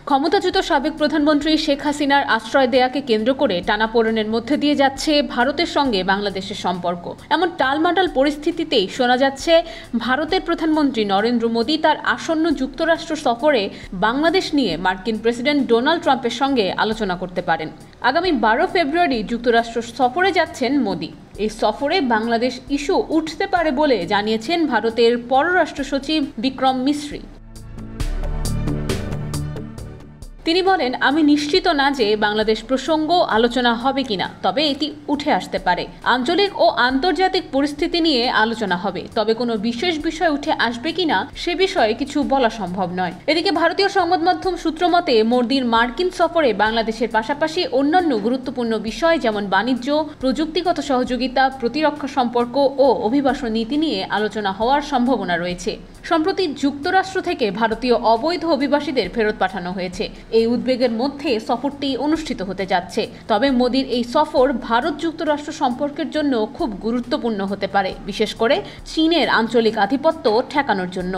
ক্ষমতাচ্যুত সাবেক প্রধানমন্ত্রী শেখ হাসিনার আশ্রয় দেয়াকে কেন্দ্র করে টানাপোড়েনের মধ্যে দিয়ে যাচ্ছে ভারতের সঙ্গে বাংলাদেশের সম্পর্ক। এমন টালমাটাল পরিস্থিতিতেই শোনা যাচ্ছে ভারতের প্রধানমন্ত্রী নরেন্দ্র মোদী তার আসন্ন যুক্তরাষ্ট্র সফরে বাংলাদেশ নিয়ে মার্কিন প্রেসিডেন্ট ডোনাল্ড ট্রাম্পের সঙ্গে আলোচনা করতে পারেন। আগামী 12 ফেব্রুয়ারি যুক্তরাষ্ট্র সফরে যাচ্ছেন মোদী। এই সফরে বাংলাদেশ ইস্যু উঠতে পারে বলে জানিয়েছেন ভারতের পররাষ্ট্র সচিব বিক্রম মিশ্রি। তিনি বলেন, আমি নিশ্চিত না যে বাংলাদেশ প্রসঙ্গ আলোচনা হবে কিনা, তবে এটি উঠে আসতে পারে। আঞ্চলিক ও আন্তর্জাতিক পরিস্থিতি নিয়ে আলোচনা হবে, তবে কোনো বিশেষ বিষয় উঠে আসবে কিনা সে বিষয়ে কিছু বলা সম্ভব নয়। এদিকে ভারতীয় সংবাদ মাধ্যম সূত্র মতে মোদির মার্কিন সফরে বাংলাদেশের পাশাপাশি অন্যান্য গুরুত্বপূর্ণ বিষয় যেমন বাণিজ্য, প্রযুক্তিগত সহযোগিতা, প্রতিরক্ষা সম্পর্ক ও অভিবাসন নীতি নিয়ে আলোচনা হওয়ার সম্ভাবনা রয়েছে। সম্প্রতি যুক্তরাষ্ট্র থেকে ভারতীয় অবৈধ অভিবাসীদের ফেরত পাঠানো হয়েছে। এই উদ্বেগের মধ্যে সফরটি অনুষ্ঠিত হতে যাচ্ছে। তবে মোদির এই সফর ভারত যুক্তরাষ্ট্র সম্পর্কের জন্য খুব গুরুত্বপূর্ণ হতে পারে, বিশেষ করে চীনের আঞ্চলিক আধিপত্য ঠেকানোর জন্য।